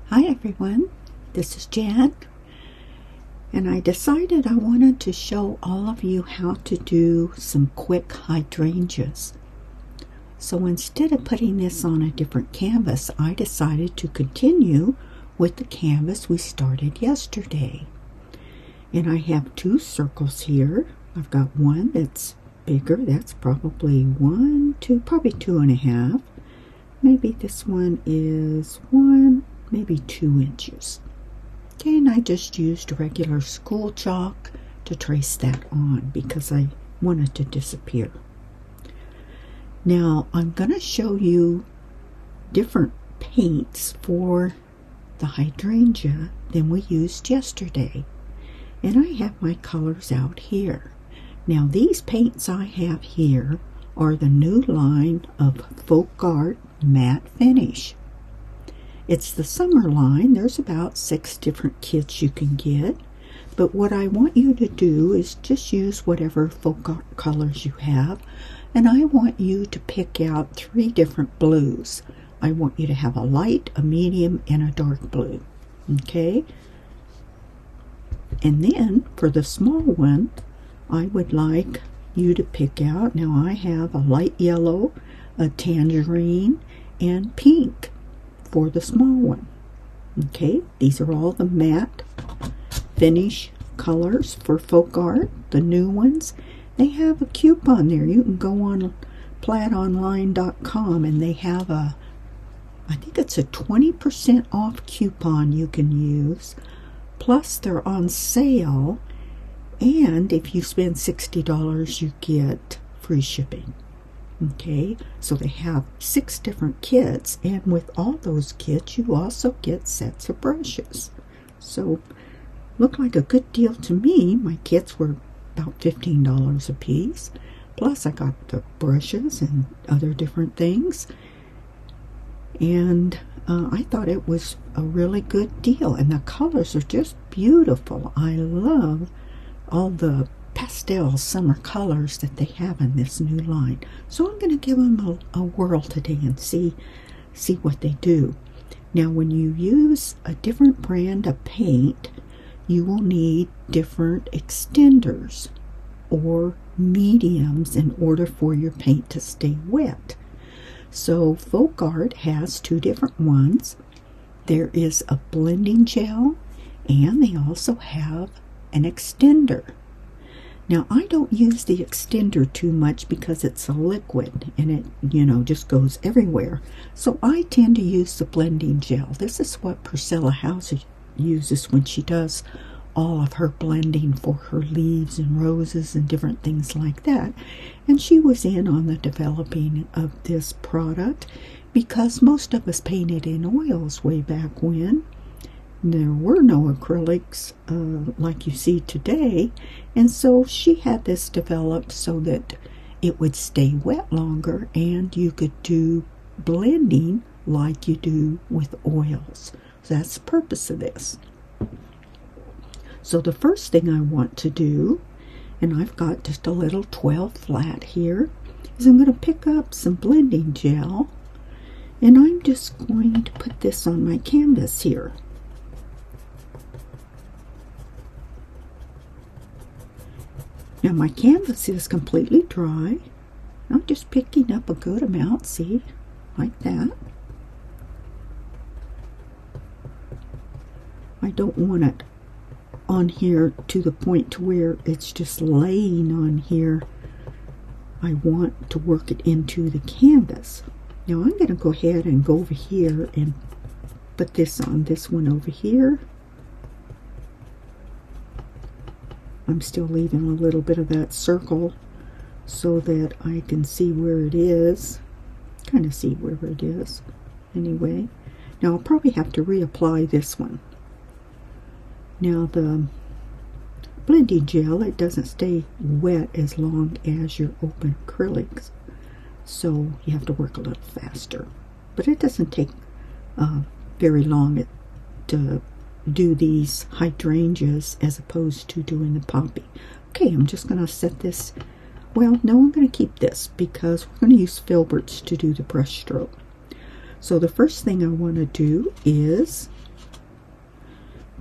Hi everyone, this is Jann, and I decided I wanted to show all of you how to do some quick hydrangeas. So instead of putting this on a different canvas, I decided to continue with the canvas we started yesterday. And I have two circles here. I've got one that's bigger, that's probably probably 2.5. Maybe this one is maybe 2 inches. Okay, and I just used regular school chalk to trace that on because I wanted to disappear. Now I'm going to show you different paints for the hydrangea than we used yesterday. And I have my colors out here. Now these paints I have here are the new line of FolkArt Matte Finish. It's the summer line. There's about 6 different kits you can get. But what I want you to do is just use whatever FolkArt colors you have. And I want you to pick out 3 different blues. I want you to have a light, a medium, and a dark blue. Okay? And then for the small one, I would like you to pick out, now I have a light yellow, a tangerine, and pink for the small one. Okay, these are all the matte finish colors for FolkArt, the new ones. They have a coupon there. You can go on plaidonline.com and they have I think it's a 20% off coupon you can use. Plus they're on sale, and if you spend $60 you get free shipping. Okay, so they have 6 different kits, and with all those kits you also get sets of brushes. So looked like a good deal to me. My kits were about $15 a piece, plus I got the brushes and other different things, and I thought it was a really good deal, and the colors are just beautiful. I love all the pastel summer colors that they have in this new line. So I'm going to give them a whirl today and see what they do. Now when you use a different brand of paint, you will need different extenders or mediums in order for your paint to stay wet. So FolkArt has 2 different ones. There is a blending gel, and they also have an extender. Now I don't use the extender too much because it's a liquid and it just goes everywhere. So I tend to use the blending gel. This is what Priscilla House uses when she does all of her blending for her leaves and roses and different things like that. And she was in on the developing of this product because most of us painted in oils way back when. There were no acrylics like you see today, and so she had this developed so that it would stay wet longer and you could do blending like you do with oils. So that's the purpose of this. So the first thing I want to do, and I've got just a little 12 flat here, is I'm going to pick up some blending gel, and I'm just going to put this on my canvas here. Now my canvas is completely dry. I'm just picking up a good amount, see, like that. I don't want it on here to the point to where it's just laying on here. I want to work it into the canvas. Now I'm going to go ahead and go over here and put this on this one over here. I'm still leaving a little bit of that circle so that I can see where it is. Kind of see where it is. Anyway, now I'll probably have to reapply this one. Now the blending gel, it doesn't stay wet as long as your open acrylics. So you have to work a little faster. But it doesn't take very long to do these hydrangeas as opposed to doing the poppy. Okay, I'm just going to set this. Well, no, I'm going to keep this because we're going to use filberts to do the brush stroke. So the first thing I want to do is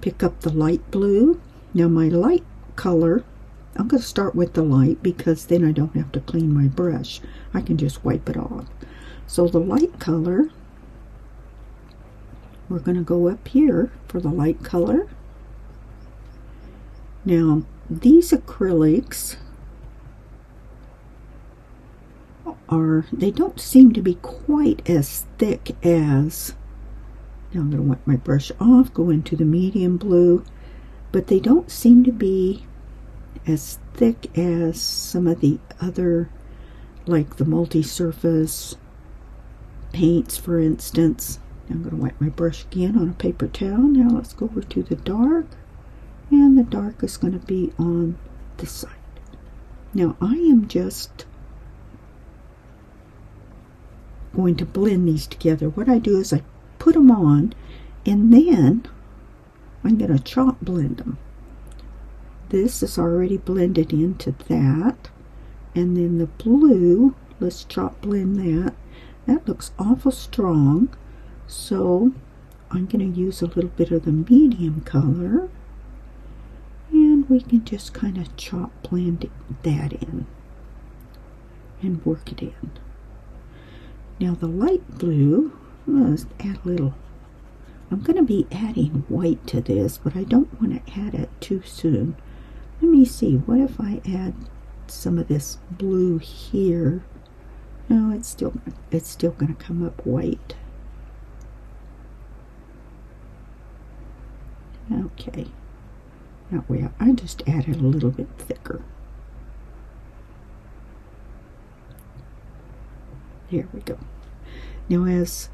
pick up the light blue. Now my light color, I'm going to start with the light because then I don't have to clean my brush. I can just wipe it off. So the light color, we're going to go up here for the light color. Now these acrylics they don't seem to be quite as thick as, now I'm going to wipe my brush off, go into the medium blue, but they don't seem to be as thick as some of the other, like the multi-surface paints, for instance. I'm going to wipe my brush again on a paper towel. Now let's go over to the dark, and the dark is going to be on this side. Now I am just going to blend these together. What I do is I put them on, and then I'm going to chop blend them. This is already blended into that, and then the blue, let's chop blend that. That looks awful strong, so I'm going to use a little bit of the medium color, and we can just kind of chop blend that in and work it in. Now the light blue, let's add a little. I'm going to be adding white to this, but I don't want to add it too soon. Let me see, what if I add some of this blue here? No, it's still going to come up white. Okay, that way I just add it a little bit thicker. There we go. Now as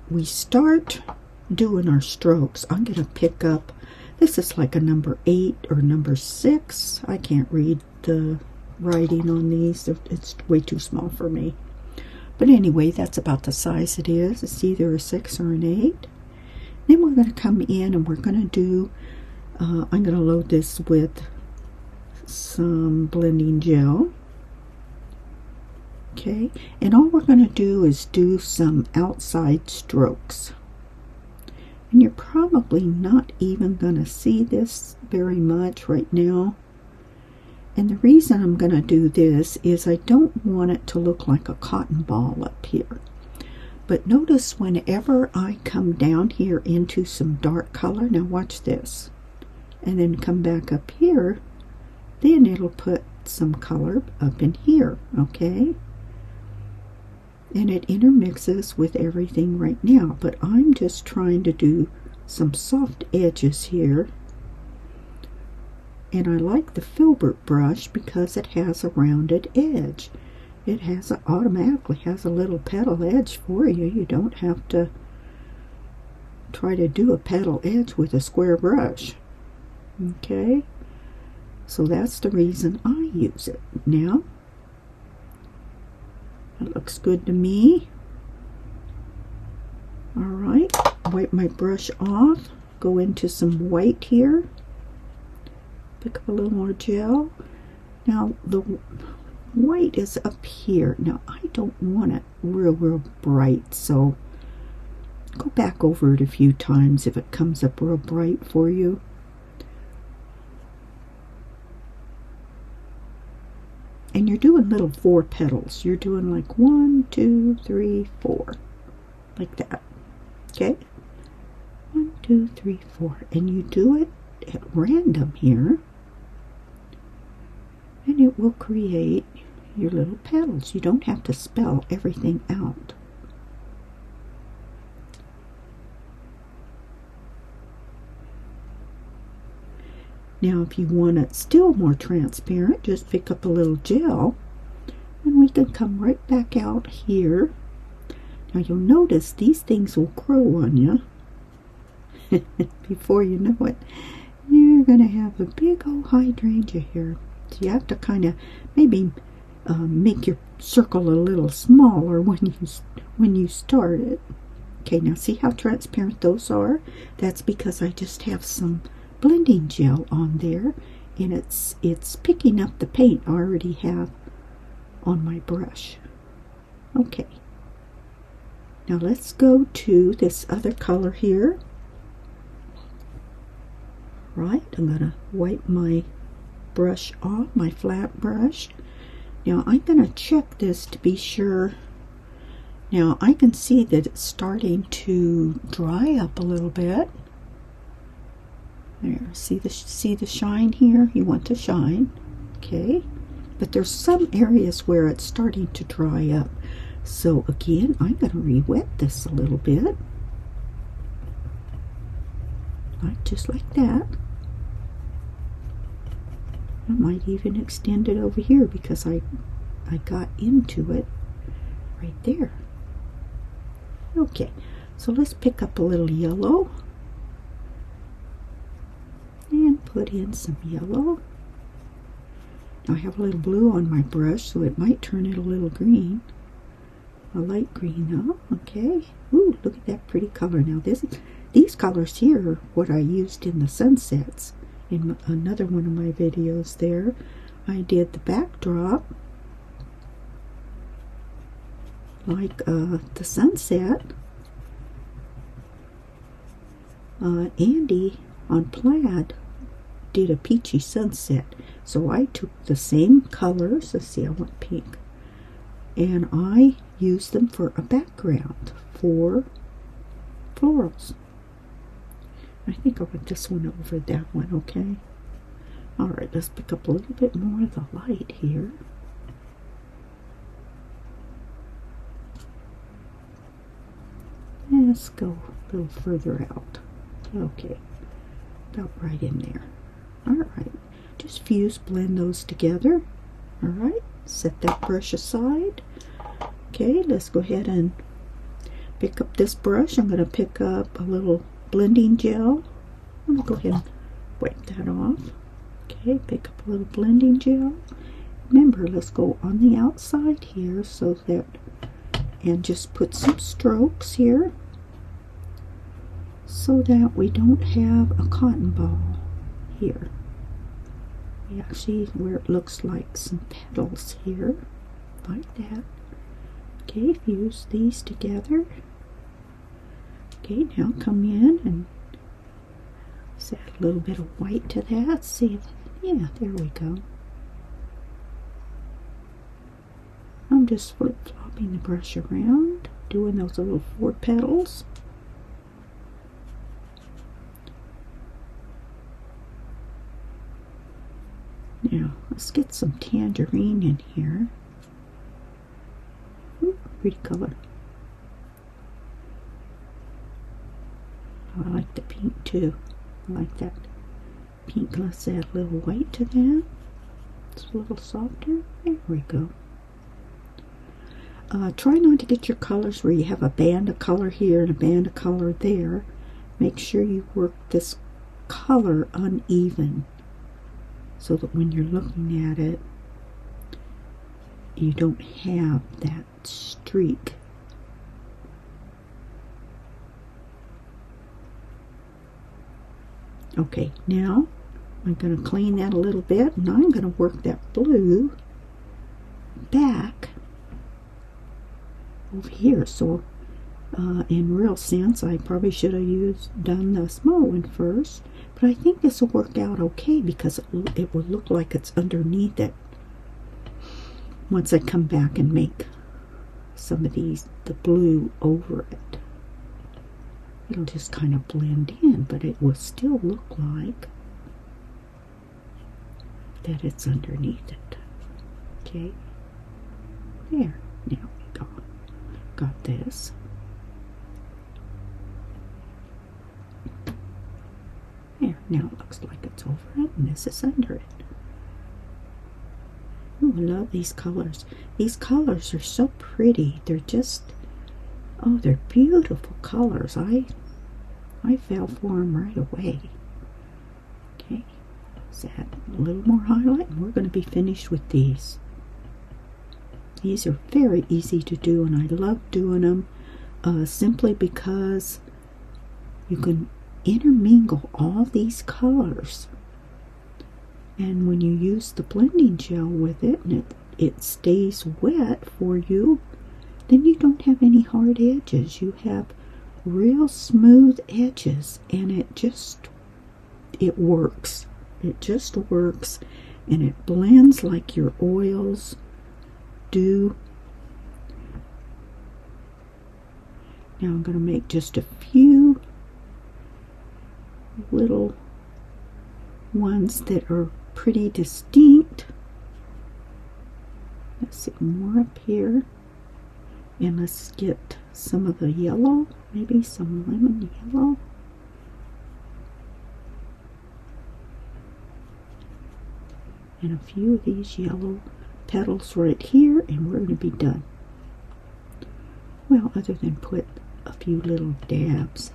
we start doing our strokes, I'm going to pick up, this is like a number 8 or number 6. I can't read the writing on these. It's way too small for me. But anyway, that's about the size it is. It's either a 6 or an 8. Then we're going to come in and we're going to do, I'm going to load this with some blending gel. Okay, and all we're going to do is do some outside strokes. And you're probably not even going to see this very much right now. And the reason I'm going to do this is I don't want it to look like a cotton ball up here. But notice whenever I come down here into some dark color, now watch this, and then come back up here, then it'll put some color up in here, okay? And it intermixes with everything right now, but I'm just trying to do some soft edges here. And I like the filbert brush because it has a rounded edge. It automatically has a little petal edge for you. You don't have to try to do a petal edge with a square brush. Okay, so that's the reason I use it. Now that looks good to me. Alright, wipe my brush off, go into some white here, pick up a little more gel. Now the white is up here. Now I don't want it real bright, so go back over it a few times if it comes up real bright for you. And you're doing little 4 petals. You're doing like 1, 2, 3, 4. Like that. Okay? 1, 2, 3, 4. And you do it at random here. And it will create your little petals. You don't have to spell everything out. Now if you want it still more transparent, just pick up a little gel and we can come right back out here. Now you'll notice these things will grow on you. Before you know it, you're going to have a big old hydrangea here. So you have to kind of maybe make your circle a little smaller when you start it. Okay, now see how transparent those are? That's because I just have some blending gel on there, and it's picking up the paint I already have on my brush. Okay, now let's go to this other color here, Right, I'm going to wipe my brush off, my flat brush. Now I'm going to check this to be sure. Now I can see that it's starting to dry up a little bit. There, see the shine here? You want to shine, okay? But there's some areas where it's starting to dry up. So again, I'm going to re-wet this a little bit. Just like that. I might even extend it over here because I got into it right there. Okay, so let's pick up a little yellow and put in some yellow. Now I have a little blue on my brush, so it might turn it a little green. A light green now, okay. Ooh, look at that pretty color. Now these colors here are what I used in the sunsets. In another one of my videos there, I did the backdrop like the sunset. Andy on Plaid did a peachy sunset, so I took the same colors. Let's see, I want pink, and I used them for a background for florals. I think I'll put this one over that one, okay? Alright, let's pick up a little bit more of the light here. And let's go a little further out. Okay, about right in there. Alright, just blend those together. Alright, set that brush aside. Okay, let's go ahead and pick up this brush. I'm going to pick up a little blending gel. I'm going to go ahead and wipe that off. Okay, pick up a little blending gel. Remember, let's go on the outside here so that, and just put some strokes here so that we don't have a cotton ball here. We actually, where it looks like some petals here, like that. Okay, fuse these together. Okay, now come in and add a little bit of white to that. See, yeah, there we go. I'm just flip-flopping the brush around, doing those little 4 petals. Now, let's get some tangerine in here. Ooh, pretty color. I like the pink too. I like that pink. Let's add a little white to that. It's a little softer. There we go. Try not to get your colors where you have a band of color here and a band of color there. Make sure you work this color uneven so that when you're looking at it, you don't have that streak. Okay, now I'm going to clean that a little bit, and I'm going to work that blue back over here. So in real sense, I probably should have done the small one first, but I think this will work out okay because it will look like it's underneath it once I come back and make some of the blue over it. It'll just kind of blend in, but it will still look like that it's underneath it. Okay, there, now we got this. There, now it looks like it's over it, and this is under it. Oh, I love these colors. These colors are so pretty. They're just, oh, they're beautiful colors. I fell for them right away. Okay, let's add a little more highlight, and we're going to be finished with these. These are very easy to do, and I love doing them simply because you can intermingle all these colors. And when you use the blending gel with it, and it stays wet for you, then you don't have any hard edges. You have real smooth edges, and it works. It just works, and it blends like your oils do. Now I'm going to make just a few little ones that are pretty distinct. Let's see, more up here. And let's get some of the yellow, maybe some lemon yellow. And a few of these yellow petals right here, and we're going to be done. Well, other than put a few little dabs.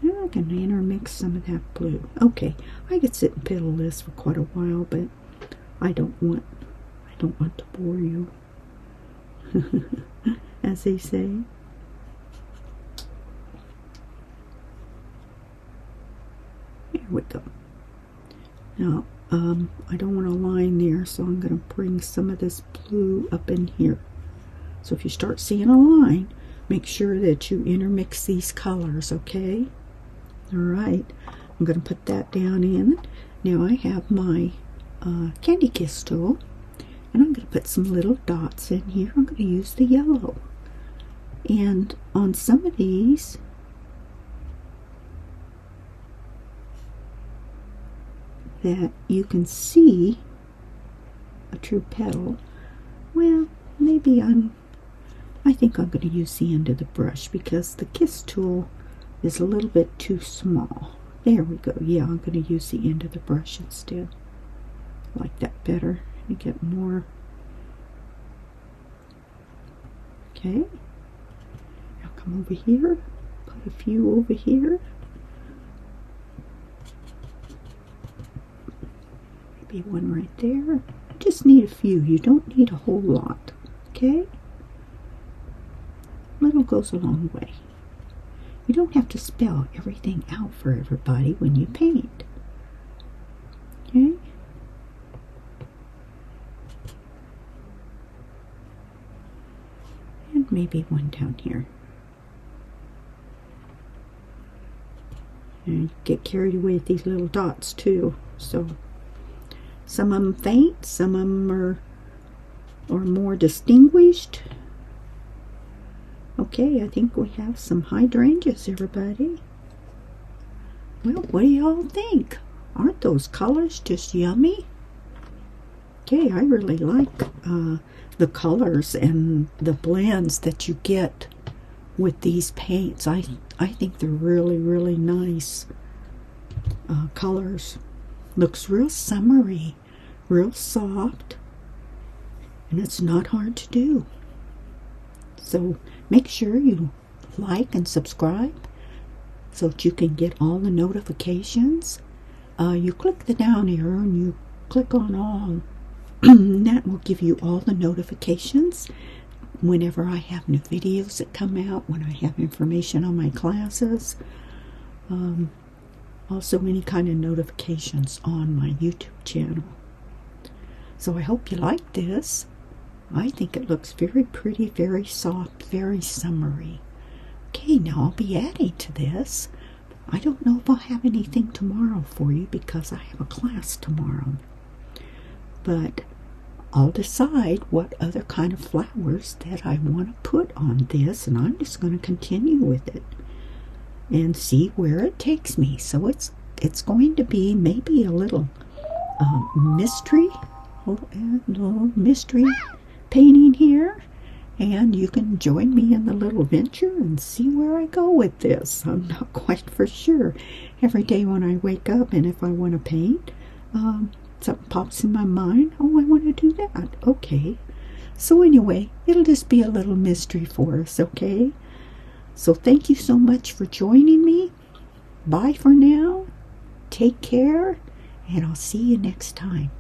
Now I can intermix some of that blue. Okay, I could sit and peddle this for quite a while, but I don't want to bore you. As they say. Here we go. Now, I don't want a line there, so I'm going to bring some of this blue up in here. So if you start seeing a line, make sure that you intermix these colors, okay? Alright, I'm going to put that down in. Now I have my Candy Kiss tool, and I'm going to put some little dots in here. I'm going to use the yellow. And on some of these, that you can see a true petal, well, maybe I think I'm going to use the end of the brush because the Kiss tool is a little bit too small. There we go. Yeah, I'm going to use the end of the brush instead. I like that better. You get more. Okay. Now come over here. Put a few over here. Maybe one right there. You just need a few. You don't need a whole lot. Okay? Little goes a long way. You don't have to spell everything out for everybody when you paint. Okay? And maybe one down here. And you get carried away with these little dots too. So some of them faint, some of them are more distinguished. Okay, I think we have some hydrangeas, everybody. Well, what do y'all think? Aren't those colors just yummy? Okay, I really like the colors and the blends that you get with these paints. I think they're really, really nice colors. Looks real summery, real soft, and it's not hard to do. So make sure you like and subscribe so that you can get all the notifications. You click the down arrow and you click on all. That will give you all the notifications whenever I have new videos that come out, when I have information on my classes. Also any kind of notifications on my YouTube channel. So I hope you like this. I think it looks very pretty, very soft, very summery. Okay, now I'll be adding to this. I don't know if I'll have anything tomorrow for you because I have a class tomorrow. But I'll decide what other kind of flowers that I want to put on this, and I'm just going to continue with it and see where it takes me. So it's going to be maybe a little mystery painting here, and you can join me in the little venture and see where I go with this. I'm not quite for sure. Every day when I wake up, and if I want to paint, something pops in my mind. Oh, I want to do that. Okay. So anyway, it'll just be a little mystery for us, okay? So thank you so much for joining me. Bye for now. Take care, and I'll see you next time.